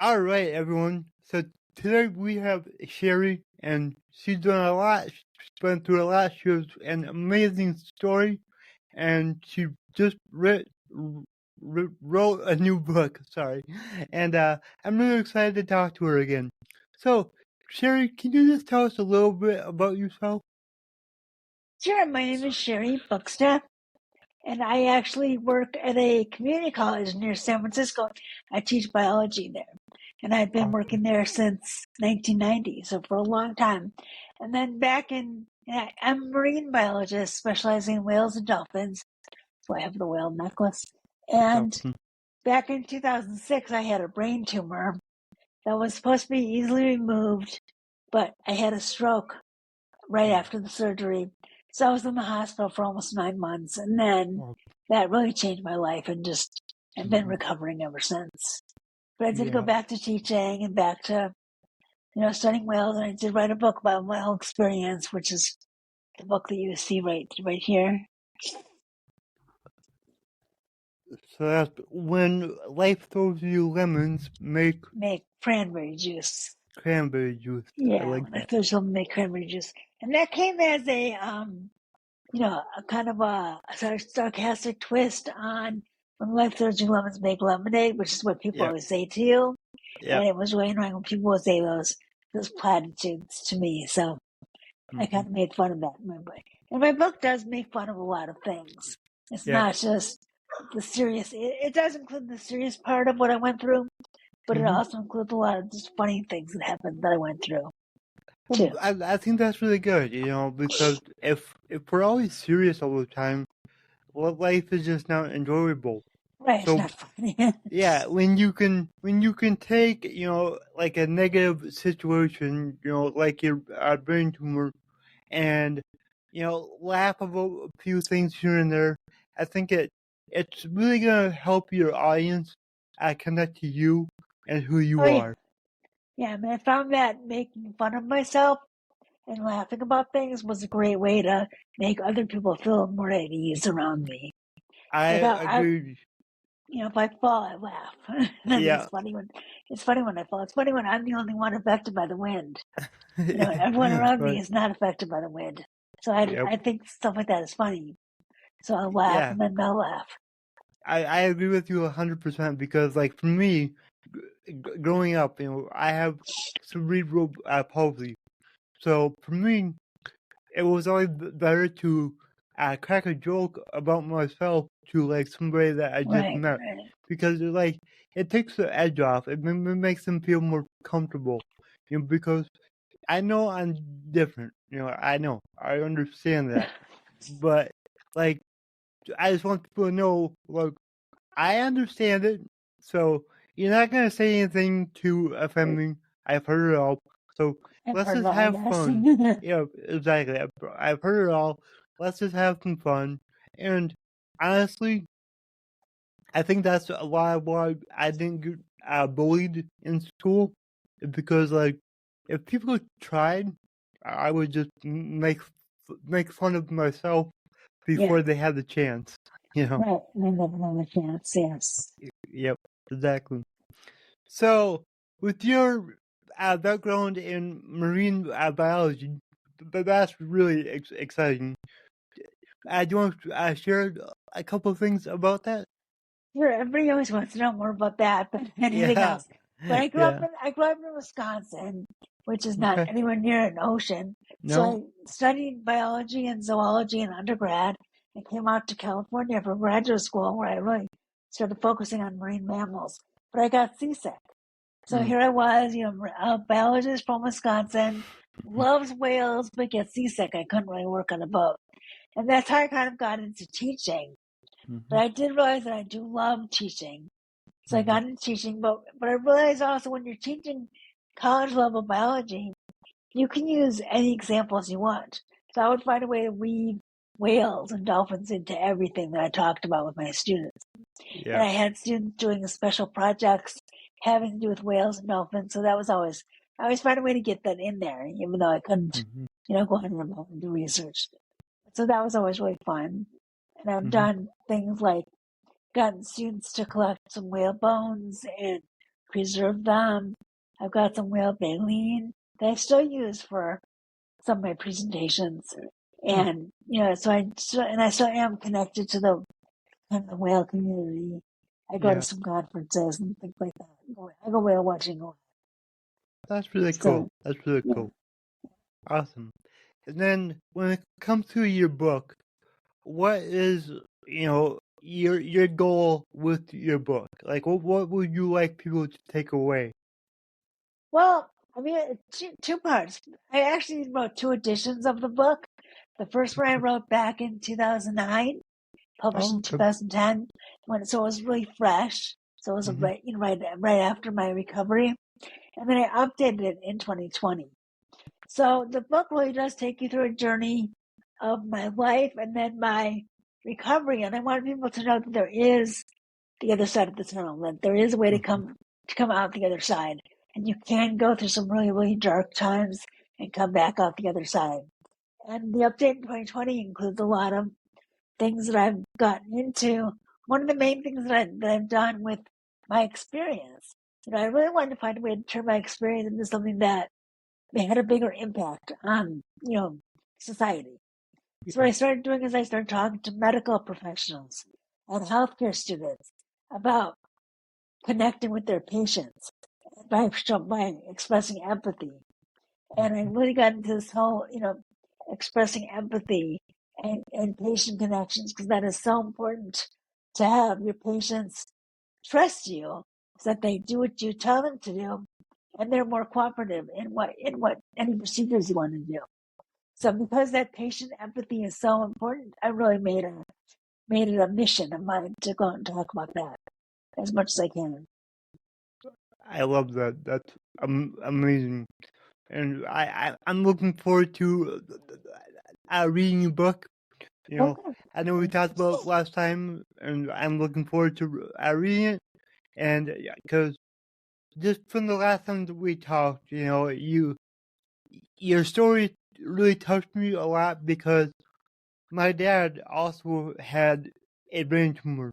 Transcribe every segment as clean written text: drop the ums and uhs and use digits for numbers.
All right, everyone. So today we have Shari, and she's done a lot. She's been through a lot. She has an amazing story, and she just wrote a new book. Sorry, and I'm really excited to talk to her again. So, Shari, can you just tell us a little bit about yourself? Sure, my name is Shari Bookstaff, and I actually work at a community college near San Francisco. I teach biology there, and I've been working there since 1990, so for a long time. And then I'm a marine biologist specializing in whales and dolphins, so I have the whale necklace. And back in 2006, I had a brain tumor that was supposed to be easily removed, but I had a stroke right after the surgery. So I was in the hospital for almost 9 months, and then that really changed my life, and just I've been recovering ever since. But I did go back to teaching and back to studying whales, and I did write a book about my whole experience, which is the book that you see right here. So that's when life throws you lemons, make cranberry juice. Cranberry juice. Yeah, I like when that. I first make cranberry juice, and that came as a a kind of a sarcastic twist on when life throws you lemons, make lemonade, which is what people always say to you. And it was really annoying when people would say those platitudes to me. So I kind of made fun of that in my book. And my book does make fun of a lot of things. It's not just the serious. It does include the serious part of what I went through, but it also includes a lot of just funny things that happened that I went through. Well, I think that's really good, because if we're always serious all the time, well, life is just not enjoyable. Right, so, it's not funny. Yeah, when you can take, like a negative situation, like your brain tumor, and laugh about a few things here and there, I think it's really gonna help your audience connect to you and who you are. Yeah, I mean, I found that making fun of myself and laughing about things was a great way to make other people feel more at ease around me. I agree. If I fall, I laugh. It's funny when I fall. It's funny when I'm the only one affected by the wind. Everyone around me is not affected by the wind. So I think stuff like that is funny. So I'll laugh and then they'll laugh. I agree with you 100% because, like, for me, growing up, I have cerebral palsy. So for me, it was always better to crack a joke about myself to, like, somebody that I just met. Because, like, it takes the edge off. It makes them feel more comfortable. Because I know I'm different. I know. I understand that. But, like, I just want people to know, like, I understand it. So you're not going to say anything to offend me. I've heard it all. So let's just have fun. Yeah, exactly. I've heard it all. Let's just have some fun. And honestly, I think that's a lot of why I didn't get bullied in school. Because, like, if people tried, I would just make fun of myself before they had the chance. Right, they never have a chance, yes. Yep, exactly. So, with your background in marine biology, that's really exciting. Do you want to share a couple of things about that? Sure, everybody always wants to know more about that than anything else. But I grew up in Wisconsin, which is not anywhere near an ocean. No. So I studied biology and zoology in undergrad. I came out to California for graduate school, where I really started focusing on marine mammals. But I got seasick. So here I was, a biologist from Wisconsin, loves whales, but gets seasick. I couldn't really work on a boat. And that's how I kind of got into teaching. But I did realize that I do love teaching. So I got into teaching, but I realized also when you're teaching college level biology, you can use any examples you want. So I would find a way to weave whales and dolphins into everything that I talked about with my students. Yeah. And I had students doing special projects having to do with whales and dolphins. So that was I always find a way to get that in there, even though I couldn't, go ahead and do research. So that was always really fun. And I've done things like gotten students to collect some whale bones and preserved them. I've got some whale baleen that I still use for some of my presentations. And, so I still am connected to the kind of the whale community. I go to some conferences and things like that. I go whale watching a lot. That's really cool. That's really cool. Awesome. And then when it comes to your book, what is, your goal with your book? Like, what would you like people to take away? Well, I mean, two parts. I actually wrote 2 editions of the book. The first one I wrote back in 2009, published in 2010, so it was really fresh. So it was right after my recovery, and then I updated it in 2020. So the book really does take you through a journey of my life and then my recovery, and I want people to know that there is the other side of the tunnel, that there is a way to come out the other side. And you can go through some really, really dark times and come back out the other side. And the update in 2020 includes a lot of things that I've gotten into. One of the main things that I've done with my experience, I really wanted to find a way to turn my experience into something that had a bigger impact on, society. So what I started doing is I started talking to medical professionals and healthcare students about connecting with their patients by expressing empathy. And I really got into this whole, expressing empathy and patient connections, because that is so important to have your patients trust you so that they do what you tell them to do, and they're more cooperative in what any procedures you want to do. So because that patient empathy is so important, I really made it a mission of mine to go out and talk about that as much as I can. I love that. That's amazing. And I'm looking forward to reading your book. I know we talked about last time, and I'm looking forward to reading it. And because just from the last time that we talked, your story really touched me a lot, because my dad also had a brain tumor.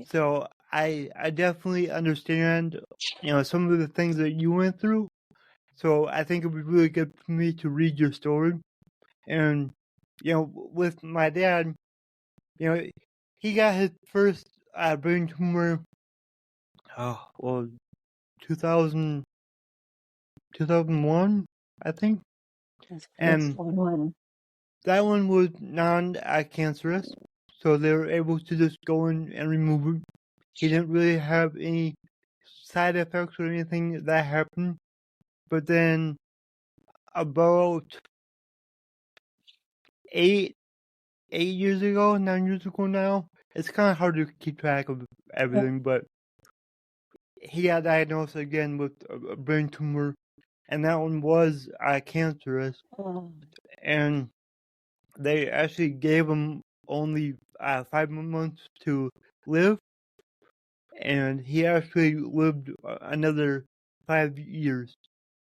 So I definitely understand, some of the things that you went through. So I think it would be really good for me to read your story. And, with my dad, he got his first brain tumor, 2001, I think. And that one was non-cancerous, so they were able to just go in and remove it. He didn't really have any side effects or anything that happened. But then about 9 years ago now, it's kind of hard to keep track of everything, but he got diagnosed again with a brain tumor, and that one was cancerous. And they actually gave him only 5 months to live, and he actually lived another 5 years.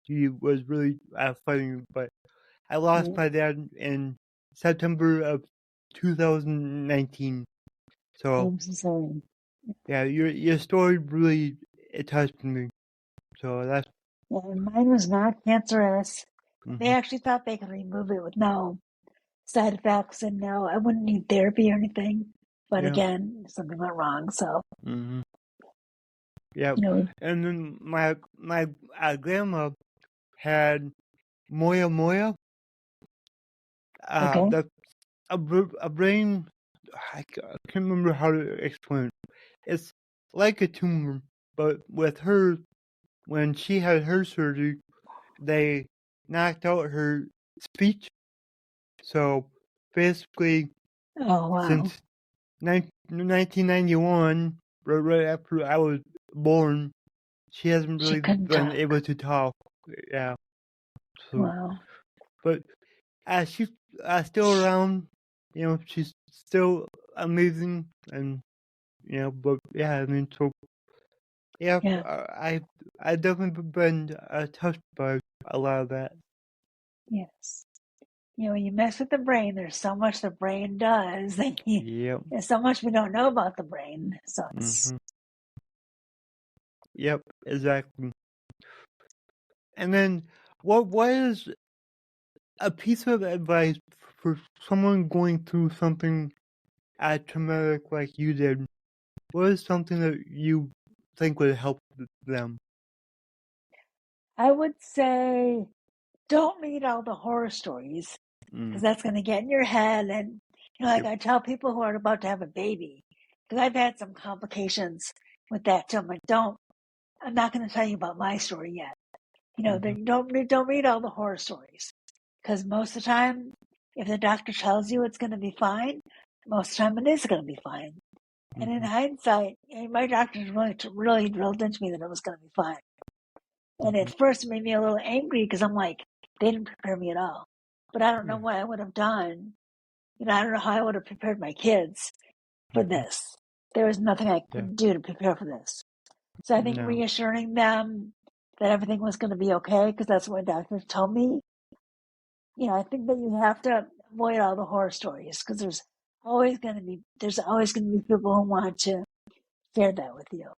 He was really fighting, but I lost my dad in September of 2019. So I'm so sorry. Yeah, your story really, it touched me. So that's mine was not cancerous. They actually thought they could remove it with no side effects, and no, I wouldn't need therapy or anything. But again, something went wrong. So yeah, and then my grandma had moya. That's a brain. I can't remember how to explain it. It's like a tumor, but with her, when she had her surgery, they knocked out her speech. So basically, since 1991, right after I was born, she hasn't really been able to talk. Yeah. So, but she's still around. She's still amazing, and but yeah, I mean, so yeah. I definitely been touched by a lot of that. Yes. When you mess with the brain, there's so much the brain does. There's so much we don't know about the brain. So it's Yep, exactly. And then, what is a piece of advice for someone going through something as traumatic like you did? What is something that you think would help them? I would say don't read all the horror stories because that's going to get in your head. And, like I tell people who are about to have a baby, because I've had some complications with that too. I'm like, I'm not going to tell you about my story yet. Don't read all the horror stories because most of the time, if the doctor tells you it's going to be fine, most of the time it is going to be fine. And in hindsight, my doctors really drilled into me that it was going to be fine. And at first it made me a little angry because I'm like, they didn't prepare me at all. But I don't know what I would have done. I don't know how I would have prepared my kids for this. There was nothing I could do to prepare for this. So I think reassuring them that everything was going to be okay, because that's what doctors told me. I think that you have to avoid all the horror stories because there's always going to be people who want to share that with you,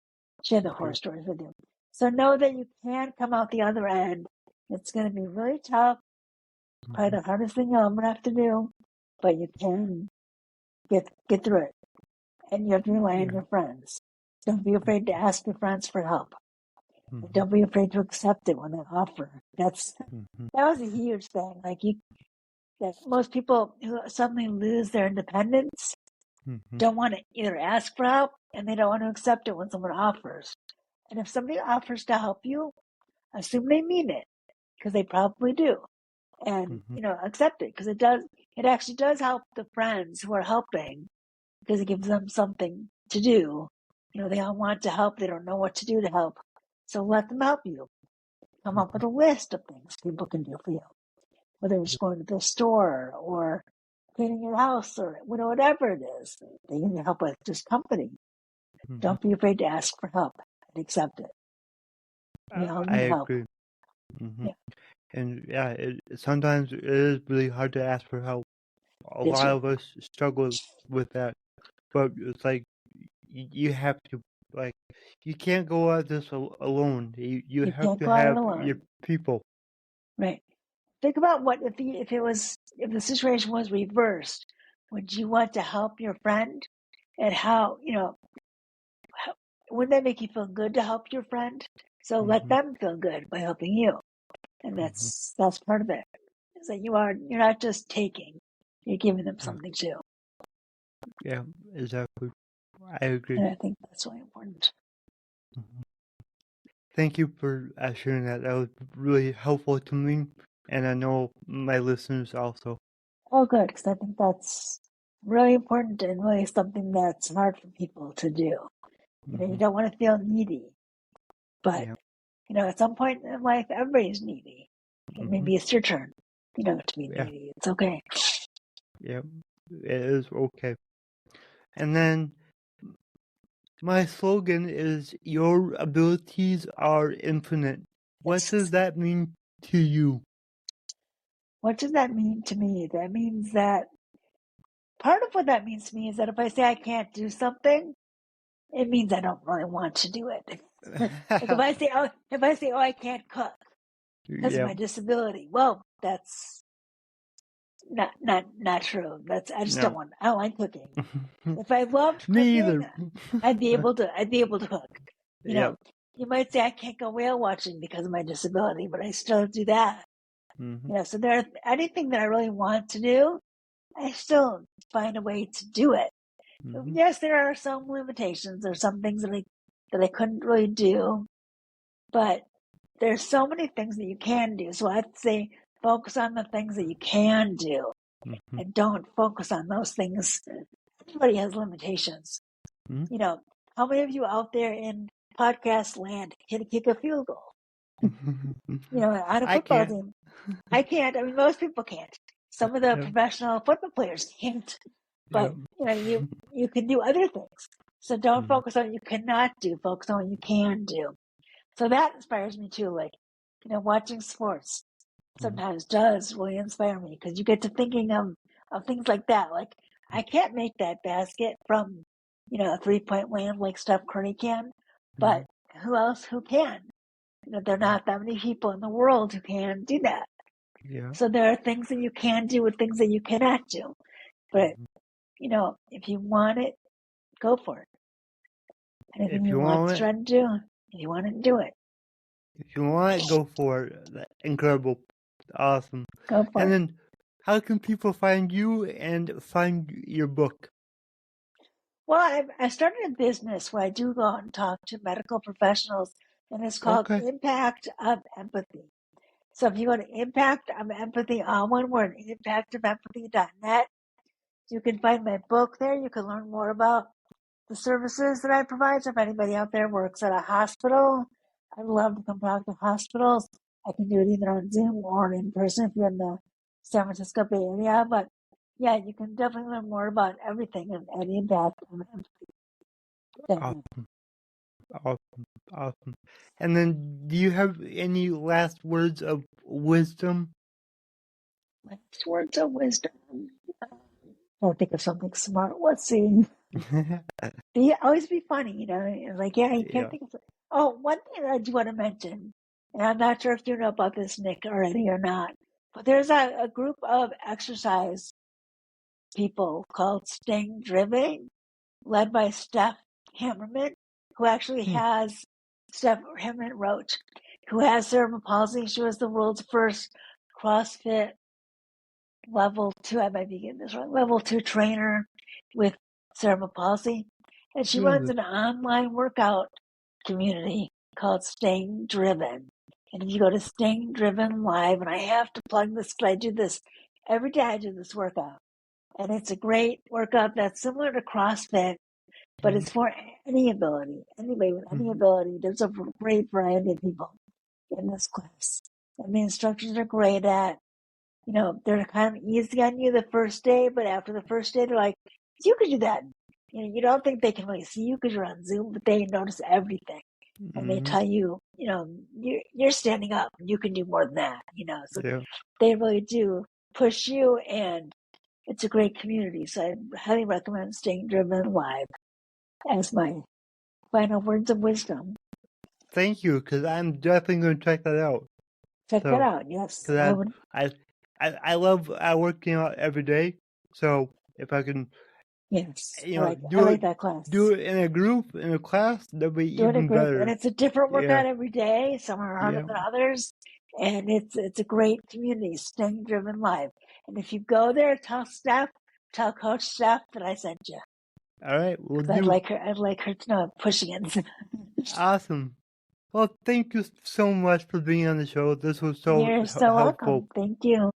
share the horror stories with you. So know that you can come out the other end. It's going to be really tough, probably the hardest thing you'll ever have to do, but you can get through it. And you have to rely on your friends. Don't be afraid to ask your friends for help. Don't be afraid to accept it when they offer. That was a huge thing. That most people who suddenly lose their independence don't want to either ask for help, and they don't want to accept it when someone offers. And if somebody offers to help you, assume they mean it, because they probably do. And, accept it, because it actually does help the friends who are helping, because it gives them something to do. They all want to help. They don't know what to do to help. So let them help you. Come up with a list of things people can do for you, whether it's going to the store or cleaning your house or whatever it is they can help with, just company. Don't be afraid to ask for help and accept it. We all need help. I agree. And sometimes it is really hard to ask for help. A lot of us struggle with that, but it's like you have to, you can't go at this alone. You have to have your people. Right. Think about what if the situation was reversed. Would you want to help your friend? And how wouldn't that make you feel good to help your friend? So let them feel good by helping you, and that's part of it. Is that you're not just taking, you're giving them something too. Yeah, exactly. I agree. And I think that's really important. Thank you for sharing that. That was really helpful to me, and I know my listeners also. Oh, good, because I think that's really important and really something that's hard for people to do. You don't want to feel needy, but at some point in life, everybody's needy. Maybe it's your turn, to be needy. It's okay. Yeah, it is okay. And then my slogan is, your abilities are infinite. What does that mean to you? What does that mean to me? That means that part of what that means to me is that if I say I can't do something, it means I don't really want to do it. Like if I say, oh, I can't cook because of my disability, well, that's not true. I just don't want. I don't like cooking. If I loved cooking, me either. I'd be able to cook. You might say I can't go whale watching because of my disability, but I still do that. So anything that I really want to do, I still find a way to do it. Yes, there are some limitations. There's some things that I couldn't really do, but there's so many things that you can do. So I'd say focus on the things that you can do, and don't focus on those things. Everybody has limitations. How many of you out there in podcast land can kick a field goal? On a football team. I can't. I mean, most people can't. Some of the professional football players can't. But you can do other things. So don't focus on what you cannot do. Focus on what you can do. So that inspires me too. Watching sports sometimes does really inspire me because you get to thinking of things like that. Like I can't make that basket from a 3-point land like Steph Curry can, but who else who can? There are not that many people in the world who can do that. Yeah. So there are things that you can do and things that you cannot do. But, if you want it, go for it. Anything you want to try to do, if you want to do it. If you want it, go for it. Incredible. Awesome. Go for it. And then, how can people find you and find your book? Well, I started a business where I do go out and talk to medical professionals, and it's called Impact of Empathy. So if you go to Impact of Empathy, all one word, impactofempathy.net, you can find my book there. You can learn more about the services that I provide. So if anybody out there works at a hospital, I'd love to come talk to hospitals. I can do it either on Zoom or in person if you're in the San Francisco Bay Area. But yeah, you can definitely learn more about everything at Impact of Empathy. Awesome. And then, do you have any last words of wisdom? Last words of wisdom. I'll think of something smart. Let's see. Always be funny, you can't think of. Oh, one thing that I do want to mention, and I'm not sure if you know about this, Nick, already or not, but there's a group of exercise people called Staying Driven, led by Steph Hammerman, who actually has Steph Hammerman Roach, who has cerebral palsy. She was the world's first CrossFit level 2, I might be getting this wrong, level 2 trainer with cerebral palsy. And she runs an online workout community called Staying Driven. And if you go to Staying Driven Live, and I have to plug this because I do this every day, I do this workout. And it's a great workout that's similar to CrossFit, but it's for anybody with any ability. There's a great variety of people in this class. And the instructors are great at, they're kind of easy on you the first day, but after the first day, they're like, you could do that. You don't think they can really see you because you're on Zoom, but they notice everything. And they tell you, you're standing up. You can do more than that, So they really do push you, and it's a great community. So I highly recommend Staying Driven Live as my final words of wisdom. Thank you, because I'm definitely going to check that out. Check that out, yes. I love working out every day, so if I can, I like that class. Do it in a group, in a class, that'd be even better. And it's a different workout every day. Some are harder than others, and it's a great community. Staying Driven Live, and if you go there, tell Coach Steph that I sent you. All right, I'd like her to know I'm pushing it. Awesome. Well, thank you so much for being on the show. This was so You're so welcome. Thank you.